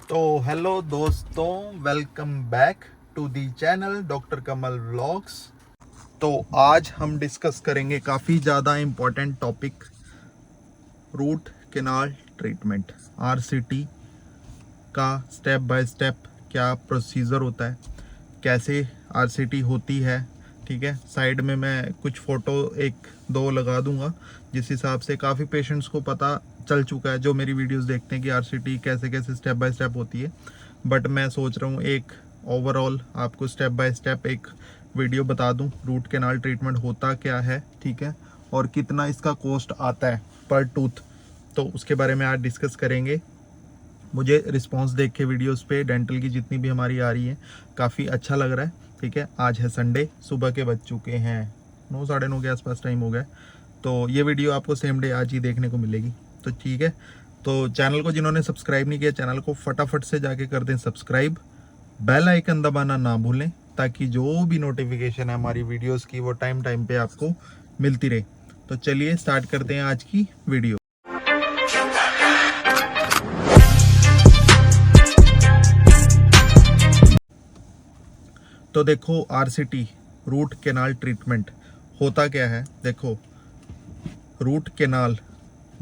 तो हेलो दोस्तों, welcome back to the channel doctor Kamal vlogs. तो आज हम डिस्कस करेंगे काफ़ी ज़्यादा important topic, root canal treatment. RCT का स्टेप बाय स्टेप क्या प्रोसीजर होता है, कैसे आरसीटी होती है। ठीक है, साइड में मैं कुछ फ़ोटो एक दो लगा दूंगा, जिस हिसाब से काफ़ी पेशेंट्स को पता चल चुका है जो मेरी वीडियोस देखते हैं कि आरसीटी कैसे कैसे स्टेप बाय स्टेप होती है। बट मैं सोच रहा हूँ एक ओवरऑल आपको स्टेप बाय स्टेप एक वीडियो बता दूँ रूट कैनाल ट्रीटमेंट होता क्या है, ठीक है, और कितना इसका कॉस्ट आता है पर टूथ। तो उसके बारे में आज डिस्कस करेंगे। मुझे रिस्पांस देख के वीडियोस पे डेंटल की जितनी भी हमारी आ रही है काफ़ी अच्छा लग रहा है। ठीक है, आज है संडे, सुबह के बज चुके हैं 9 साढ़े 9 के आसपास टाइम हो गया। तो ये वीडियो आपको सेम डे आज ही देखने को मिलेगी। तो ठीक है, तो चैनल को जिन्होंने सब्सक्राइब नहीं किया, चैनल को फटाफट से जाके कर दें सब्सक्राइब, बेल आइकन दबाना ना भूलें, ताकि जो भी नोटिफिकेशन है हमारी वीडियोस की वो टाइम टाइम पे आपको मिलती रहे। तो चलिए स्टार्ट करते हैं आज की वीडियो। तो देखो, आरसीटी रूट कैनाल ट्रीटमेंट होता क्या है। देखो, रूट कैनाल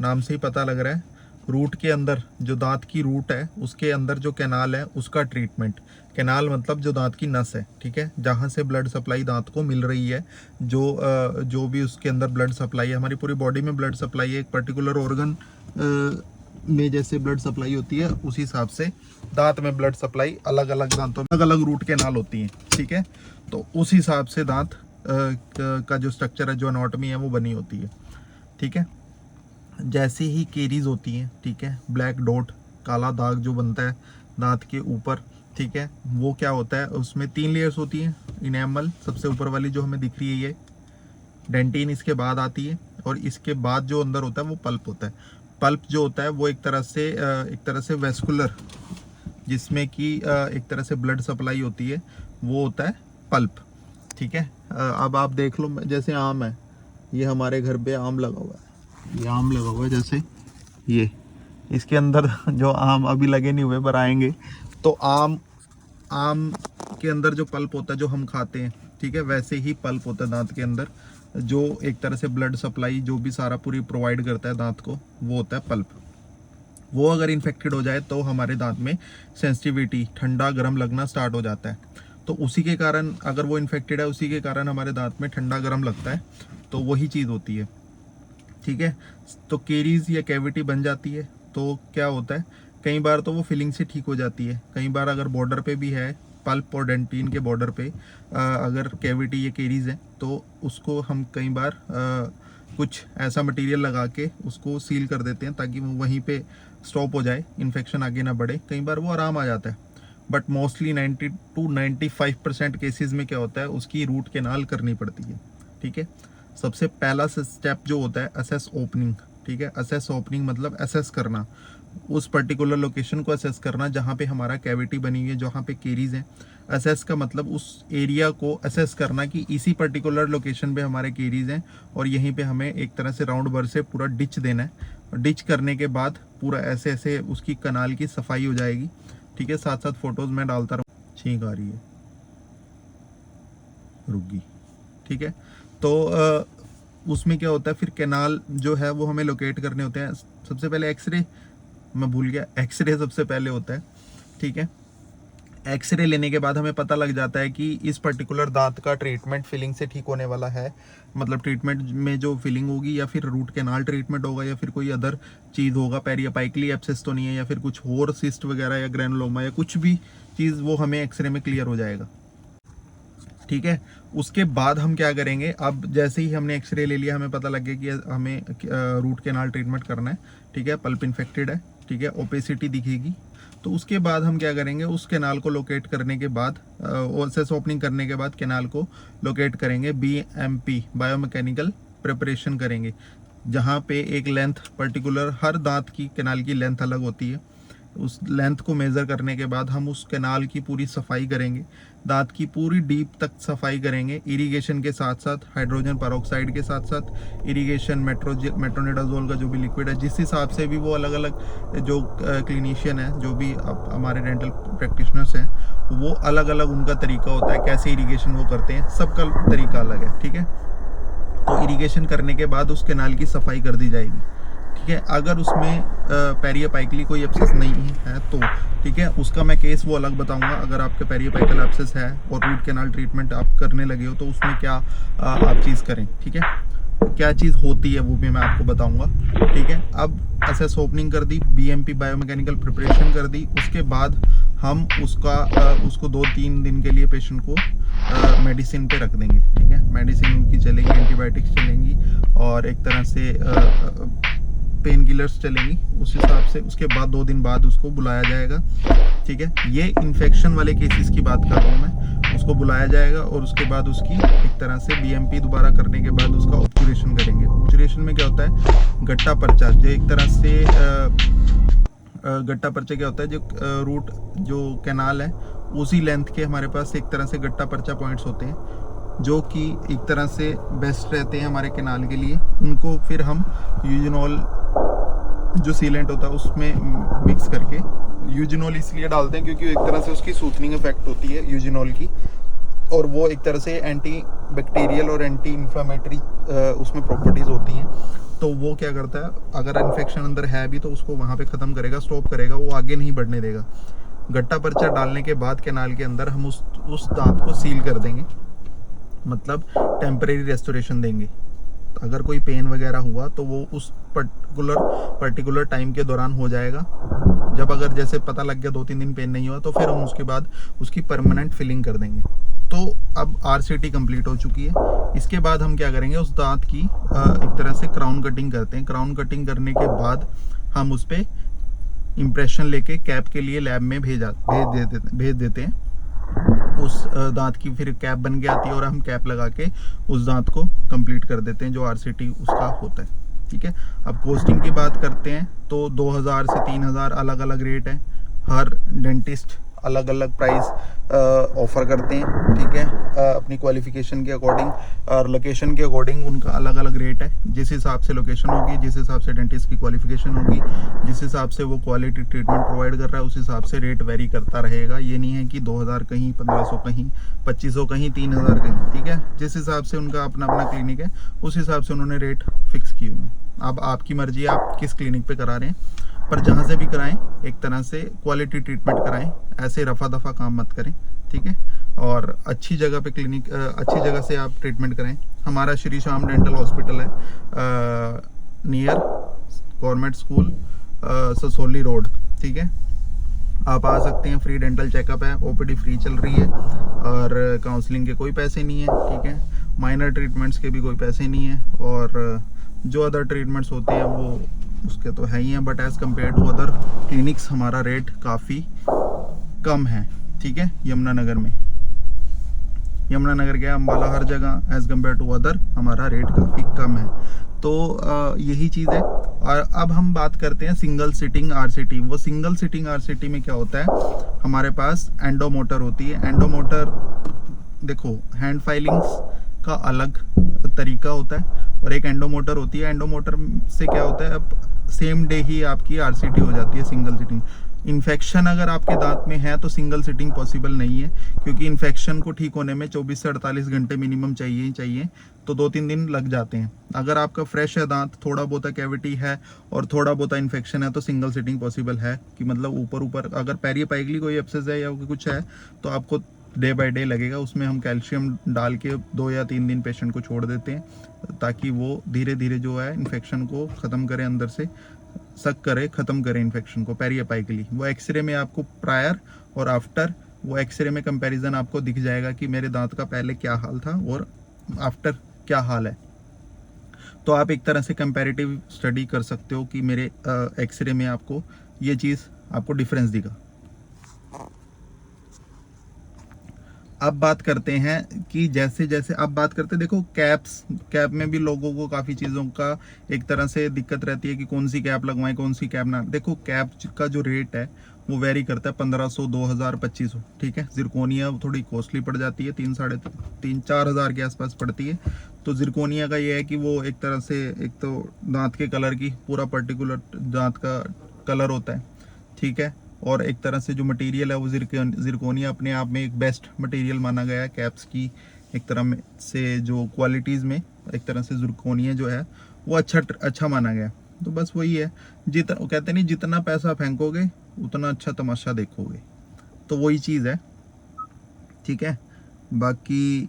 नाम से ही पता लग रहा है, रूट के अंदर जो दांत की रूट है उसके अंदर जो कैनाल है उसका ट्रीटमेंट। कैनाल मतलब जो दांत की नस है, ठीक है, जहाँ से ब्लड सप्लाई दांत को मिल रही है। जो भी उसके अंदर ब्लड सप्लाई है, हमारी पूरी बॉडी में ब्लड सप्लाई है, एक पर्टिकुलर ऑर्गन में जैसे ब्लड सप्लाई होती है उसी हिसाब से दांत में ब्लड सप्लाई अलग अलग दांतों में अलग अलग रूट कैनाल होती है। ठीक है, तो उस हिसाब से दांत का जो स्ट्रक्चर है, जो एनाटॉमी है वो बनी होती है। ठीक है, जैसे ही केरीज होती हैं, ठीक है, ब्लैक डॉट काला दाग जो बनता है दांत के ऊपर, ठीक है, वो क्या होता है, उसमें 3 लेयर्स होती हैं। इनेमल सबसे ऊपर वाली जो हमें दिख रही है ये, डेंटिन इसके बाद आती है, और इसके बाद जो अंदर होता है वो पल्प होता है। पल्प जो होता है वो एक तरह से वेस्कुलर, जिसमें कि एक तरह से ब्लड सप्लाई होती है, वो होता है पल्प। ठीक है, अब आप देख लो, जैसे आम है, ये हमारे घर पे आम लगा हुआ है, ये आम लगा हुआ है, जैसे ये इसके अंदर जो आम अभी लगे नहीं हुए पर आएंगे, तो आम आम के अंदर जो पल्प होता है जो हम खाते हैं, ठीक है, वैसे ही पल्प होता है दांत के अंदर, जो एक तरह से ब्लड सप्लाई जो भी सारा पूरी प्रोवाइड करता है दांत को, वो होता है पल्प। वो अगर इन्फेक्टेड हो जाए तो हमारे दांत में सेंसिटिविटी, ठंडा गर्म लगना स्टार्ट हो जाता है। तो उसी के कारण, अगर वो इन्फेक्टेड है, उसी के कारण हमारे दांत में ठंडा गर्म लगता है, तो वही चीज़ होती है। ठीक है, तो केरीज या कैविटी बन जाती है, तो क्या होता है, कई बार तो वो फिलिंग से ठीक हो जाती है, कई बार अगर बॉर्डर पे भी है, पल्प और डेंटिन के बॉर्डर पे अगर कैविटी या केरीज है, तो उसको हम कई बार कुछ ऐसा मटेरियल लगा के उसको सील कर देते हैं, ताकि वो वहीं पे स्टॉप हो जाए, इन्फेक्शन आगे ना बढ़े। कई बार वो आराम आ जाता है, बट मोस्टली 90 to 95% केसेस में क्या होता है, उसकी रूट कैनाल करनी पड़ती है। ठीक है, सबसे पहला स्टेप जो होता है असेस ओपनिंग। ठीक है, असेस ओपनिंग मतलब असेस करना, उस पर्टिकुलर लोकेशन को असेस करना जहाँ पे हमारा कैविटी बनी हुई है, जहाँ पे केरीज है। असेस का मतलब उस एरिया को असेस करना कि इसी पर्टिकुलर लोकेशन पे हमारे केरीज हैं, और यहीं पे हमें एक तरह से राउंड भर से पूरा डिच देना है। डिच करने के बाद पूरा ऐसे ऐसे उसकी कनाल की सफाई हो जाएगी। ठीक है, साथ साथ फोटोज में डालता रहूँ। छींक आ रही है, रुक गई। ठीक है, तो उसमें क्या होता है, फिर कैनाल जो है वो हमें लोकेट करने होते हैं। सबसे पहले एक्सरे, मैं भूल गया, एक्सरे सबसे पहले होता है। ठीक है, एक्सरे लेने के बाद हमें पता लग जाता है कि इस पर्टिकुलर दांत का ट्रीटमेंट फिलिंग से ठीक होने वाला है, मतलब ट्रीटमेंट में जो फिलिंग होगी, या फिर रूट कैनाल ट्रीटमेंट होगा, या फिर कोई अदर चीज़ होगा, पेरियापाइकली एब्सेस तो नहीं है, या फिर कुछ और सिस्ट वगैरह या ग्रेनुलोमा या कुछ भी चीज़, वो हमें एक्सरे में क्लियर हो जाएगा। ठीक है, उसके बाद हम क्या करेंगे, अब जैसे ही हमने एक्सरे ले लिया, हमें पता लग गया कि हमें रूट कैनाल ट्रीटमेंट करना है। ठीक है, पल्प इन्फेक्टेड है, ठीक है, ओपेसिटी दिखेगी, तो उसके बाद हम क्या करेंगे, उस कैनाल को लोकेट करने के बाद, ओसेस ओपनिंग करने के बाद कैनाल को लोकेट करेंगे, BMP बायोमैकेनिकल प्रिपरेशन करेंगे, जहाँ पे एक लेंथ पर्टिकुलर, हर दांत की कैनाल की लेंथ अलग होती है। उस लेंथ को मेज़र करने के बाद हम उस कैनाल की पूरी सफाई करेंगे, दांत की पूरी डीप तक सफाई करेंगे, इरिगेशन के साथ साथ, हाइड्रोजन पेरोक्साइड के साथ साथ इरिगेशन, मेट्रोनिडाजोल का जो भी लिक्विड है, जिस हिसाब से भी वो अलग अलग जो क्लिनिशियन है, जो भी हमारे डेंटल प्रैक्टिशनर्स हैं, वो अलग अलग उनका तरीका होता है कैसे इरिगेशन वो करते हैं, सबका तरीका अलग है। ठीक है, तो इरिगेशन करने के बाद उस कैनाल की सफाई कर दी जाएगी। ठीक है, अगर उसमें पेरियोपाइकली कोई एब्सेस नहीं है तो ठीक है, उसका मैं केस वो अलग बताऊंगा। अगर आपके पेरियोपाइकल एब्सेस है और रूट कैनाल ट्रीटमेंट आप करने लगे हो तो उसमें क्या आप चीज़ करें। ठीक है, क्या चीज़ होती है वो भी मैं आपको बताऊंगा। ठीक है, अब एसएस ओपनिंग कर दी, बीएमपी बायोमैकेनिकल प्रिपरेशन कर दी, उसके बाद हम उसको 2-3 दिन के लिए पेशेंट को मेडिसिन पे रख देंगे। ठीक है, मेडिसिन उनकी चलेंगी, एंटीबायोटिक्स चलेंगी और एक तरह से पेन किलर्स चलेंगी। उस हिसाब से उसके बाद 2 दिन बाद उसको बुलाया जाएगा। ठीक है, ये इन्फेक्शन वाले केसेस की बात कर रहा हूँ मैं। उसको बुलाया जाएगा और उसके बाद उसकी एक तरह से बीएमपी दोबारा करने के बाद उसका ऑब्जर्वेशन करेंगे। ऑब्जर्वेशन में क्या होता है, गट्टा पर्चा, जो एक तरह से गट्टा पर्चा क्या होता है, जो रूट जो कैनाल है उसी लेंथ के हमारे पास एक तरह से गट्टा पर्चा पॉइंट्स होते हैं, जो कि एक तरह से बेस्ट रहते हैं हमारे कैनाल के लिए। उनको फिर हम यूजिनॉल जो सीलेंट होता है उसमें मिक्स करके, यूजिनॉल इसलिए डालते हैं क्योंकि एक तरह से उसकी सूथनिंग इफेक्ट होती है यूजिनॉल की, और वो एक तरह से एंटी बैक्टीरियल और एंटी इन्फ्लामेटरी उसमें प्रॉपर्टीज़ होती हैं। तो वो क्या करता है, अगर इन्फेक्शन अंदर है भी तो उसको वहाँ पे ख़त्म करेगा, स्टॉप करेगा, वो आगे नहीं बढ़ने देगा। गट्टा पर्चा डालने के बाद कैनाल के अंदर हम उस दांत को सील कर देंगे, मतलब टेम्परेरी रेस्टोरेशन देंगे। अगर कोई पेन वगैरह हुआ तो वो उस पर्टिकुलर टाइम के दौरान हो जाएगा। जब अगर जैसे पता लग गया 2-3 दिन पेन नहीं हुआ तो फिर हम उसके बाद उसकी परमानेंट फिलिंग कर देंगे। तो अब आरसीटी कंप्लीट हो चुकी है। इसके बाद हम क्या करेंगे, उस दांत की एक तरह से क्राउन कटिंग करते हैं। क्राउन कटिंग करने के बाद हम उस पर इम्प्रेशन लेके कैप के लिए लैब में भेज देते हैं। उस दांत की फिर कैप बन के आती है और हम कैप लगा के उस दांत को कंप्लीट कर देते हैं जो आरसीटी उसका होता है। ठीक है, अब कॉस्टिंग की बात करते हैं तो 2000 से 3000 अलग अलग रेट है। हर डेंटिस्ट अलग अलग प्राइस ऑफर करते हैं। ठीक है, अपनी क्वालिफिकेशन के अकॉर्डिंग और लोकेशन के अकॉर्डिंग उनका अलग अलग रेट है। जिस हिसाब से लोकेशन होगी, जिस हिसाब से डेंटिस्ट की क्वालिफिकेशन होगी, जिस हिसाब से वो क्वालिटी ट्रीटमेंट प्रोवाइड कर रहा है, उस हिसाब से रेट वेरी करता रहेगा। ये नहीं है कि 2000 कहीं, 1500 कहीं, 2500 कहीं, 3000 कहीं। ठीक है, जिस हिसाब से उनका अपना अपना क्लिनिक है उस हिसाब से उन्होंने रेट फिक्स किए हुए हैं। अब आपकी मर्जी, आप किस क्लिनिक पे करा रहे हैं, पर जहाँ से भी कराएं एक तरह से क्वालिटी ट्रीटमेंट कराएं, ऐसे रफा दफा काम मत करें। ठीक है, और अच्छी जगह पे क्लिनिक, अच्छी जगह से आप ट्रीटमेंट कराएं। हमारा श्री श्याम डेंटल हॉस्पिटल है near government school, Sassoli road. ठीक है, आप आ सकते हैं। फ्री डेंटल चेकअप है, ओपीडी फ्री चल रही है और काउंसलिंग के कोई पैसे नहीं है। ठीक है, माइनर ट्रीटमेंट्स के भी कोई पैसे नहीं है, और जो अदर ट्रीटमेंट्स होते हैं वो उसके तो है ही हैं, but as compare to other clinics हमारा रेट काफ़ी कम है। ठीक है, यमुनानगर में, यमुनानगर गया, अम्बाला, हर जगह एज़ कम्पेयर टू अदर हमारा रेट काफ़ी कम है। तो यही चीज़ है। और अब हम बात करते हैं सिंगल सिटिंग आरसीटी। वो सिंगल सिटिंग आरसीटी में क्या होता है, हमारे पास एंडोमोटर होती है। एंडोमोटर देखो, हैंड फाइलिंग्स का अलग तरीका होता है और एक एंडोमोटर होती है। एंडोमोटर से क्या होता है, अब सेम डे ही आपकी आरसीटी हो जाती है सिंगल सिटिंग। इन्फेक्शन अगर आपके दांत में है तो सिंगल सिटिंग पॉसिबल नहीं है, क्योंकि इन्फेक्शन को ठीक होने में 24 से 48 घंटे मिनिमम चाहिए ही चाहिए, तो 2-3 दिन लग जाते हैं। अगर आपका फ्रेश है दांत, थोड़ा बहुत कैविटी है और थोड़ा बहुत इन्फेक्शन है तो सिंगल सिटिंग पॉसिबल है। कि मतलब ऊपर अगर पेरियोपाइकली कोई एब्सेस है या कुछ है तो आपको डे बाय डे लगेगा। उसमें हम कैल्शियम डाल के 2 या 3 दिन पेशेंट को छोड़ देते हैं ताकि वो धीरे धीरे जो है इन्फेक्शन को ख़त्म करे, अंदर से सक करे, ख़त्म करे इन्फेक्शन को पेरियोपाइकली। वो एक्सरे में आपको प्रायर और आफ्टर, वो एक्सरे में कंपैरिजन आपको दिख जाएगा कि मेरे दांत का पहले क्या हाल था और आफ्टर क्या हाल है। तो आप एक तरह से कंपैरेटिव स्टडी कर सकते हो कि मेरे एक्सरे में आपको ये चीज़ आपको डिफरेंस दिखा। अब बात करते हैं कि जैसे जैसे अब बात करते हैं, देखो कैप में भी लोगों को काफ़ी चीज़ों का एक तरह से दिक्कत रहती है कि कौन सी कैप लगवाएं, कौन सी कैप ना। देखो कैप का जो रेट है वो वेरी करता है 1500, 2000, 2500, ठीक है। जिरकोनिया थोड़ी कॉस्टली पड़ जाती है, 3-4 हज़ार के आसपास पड़ती है। तो जिरकोनिया का ये है कि वो एक तरह से, एक तो दांत के कलर की पूरा पर्टिकुलर दांत का कलर होता है, ठीक है। और एक तरह से जो मटेरियल है वो जिरकोनिया अपने आप में एक बेस्ट मटेरियल माना गया है कैप्स की। एक तरह में से जो क्वालिटीज़ में एक तरह से जिरकोनिया जो है वो अच्छा माना गया। तो बस वही है, जितना कहते नहीं, जितना पैसा फेंकोगे उतना अच्छा तमाशा देखोगे, तो वही चीज़ है, ठीक है। बाकी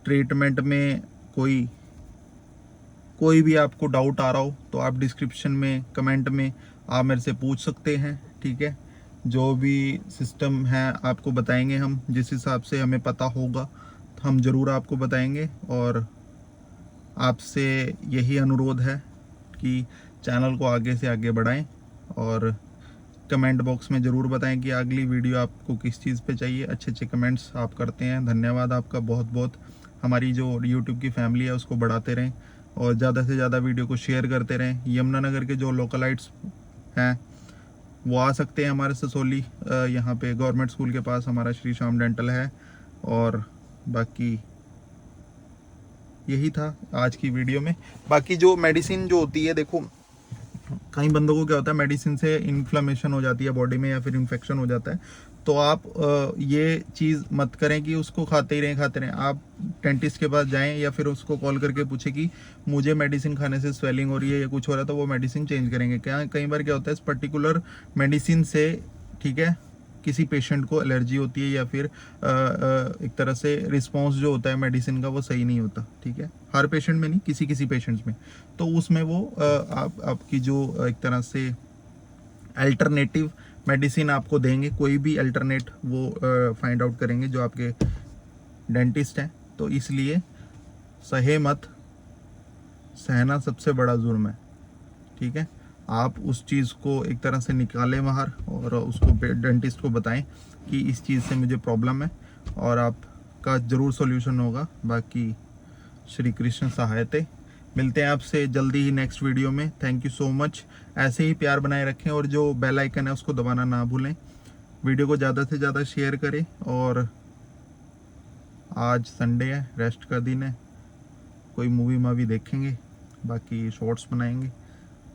ट्रीटमेंट में कोई भी आपको डाउट आ रहा हो तो आप डिस्क्रिप्शन में कमेंट में आप मेरे से पूछ सकते हैं, ठीक है। जो भी सिस्टम है आपको बताएंगे हम, जिस हिसाब से हमें पता होगा तो हम ज़रूर आपको बताएंगे। और आपसे यही अनुरोध है कि चैनल को आगे से आगे बढ़ाएं और कमेंट बॉक्स में ज़रूर बताएं कि अगली वीडियो आपको किस चीज़ पे चाहिए। अच्छे अच्छे कमेंट्स आप करते हैं, धन्यवाद आपका बहुत बहुत। हमारी जो यूट्यूब की फैमिली है उसको बढ़ाते रहें और ज़्यादा से ज़्यादा वीडियो को शेयर करते रहें। यमुनानगर के जो लोकलाइट्स हैं वो आ सकते हैं हमारे ससोली, यहाँ पे गवर्नमेंट स्कूल के पास हमारा श्री श्याम डेंटल है। और बाकी यही था आज की वीडियो में। बाकी जो मेडिसिन जो होती है, देखो कई बंदों को क्या होता है, मेडिसिन से इन्फ्लेमेशन हो जाती है बॉडी में या फिर इन्फेक्शन हो जाता है। तो आप ये चीज़ मत करें कि उसको खाते ही रहें। आप डेंटिस्ट के पास जाएं या फिर उसको कॉल करके पूछें कि मुझे मेडिसिन खाने से स्वेलिंग हो रही है या कुछ हो रहा है, तो वो मेडिसिन चेंज करेंगे। क्या कई बार क्या होता है, इस पर्टिकुलर मेडिसिन से, ठीक है, किसी पेशेंट को एलर्जी होती है या फिर एक तरह से रिस्पॉन्स जो होता है मेडिसिन का वो सही नहीं होता, ठीक है। हर पेशेंट में नहीं, किसी किसी पेशेंट्स में। तो उसमें वो आपकी जो एक तरह से अल्टरनेटिव मेडिसिन आपको देंगे, कोई भी अल्टरनेट वो फाइंड आउट करेंगे जो आपके डेंटिस्ट हैं। तो इसलिए सहे मत, सहना सबसे बड़ा जुर्म है, ठीक है। आप उस चीज़ को एक तरह से निकालें बाहर और उसको डेंटिस्ट को बताएं कि इस चीज़ से मुझे प्रॉब्लम है और आपका ज़रूर सॉल्यूशन होगा। बाकी श्री कृष्ण सहायते। मिलते हैं आपसे जल्दी ही नेक्स्ट वीडियो में। Thank you so much. ऐसे ही प्यार बनाए रखें और जो बेल आइकन है उसको दबाना ना भूलें। वीडियो को ज़्यादा से ज़्यादा शेयर करें। और आज संडे है, रेस्ट का दिन है, कोई मूवी देखेंगे, बाकी शॉर्ट्स बनाएंगे,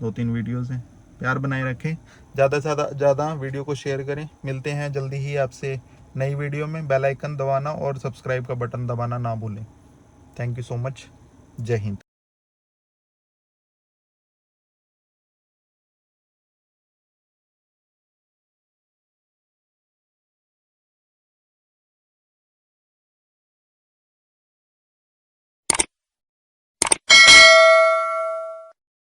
2-3 वीडियोज़ हैं। प्यार बनाए रखें, ज़्यादा से ज़्यादा वीडियो को शेयर करें। मिलते हैं जल्दी ही आपसे नई वीडियो में। बेल आइकन दबाना और सब्सक्राइब का बटन दबाना ना भूलें। Thank you so much. जय हिंद।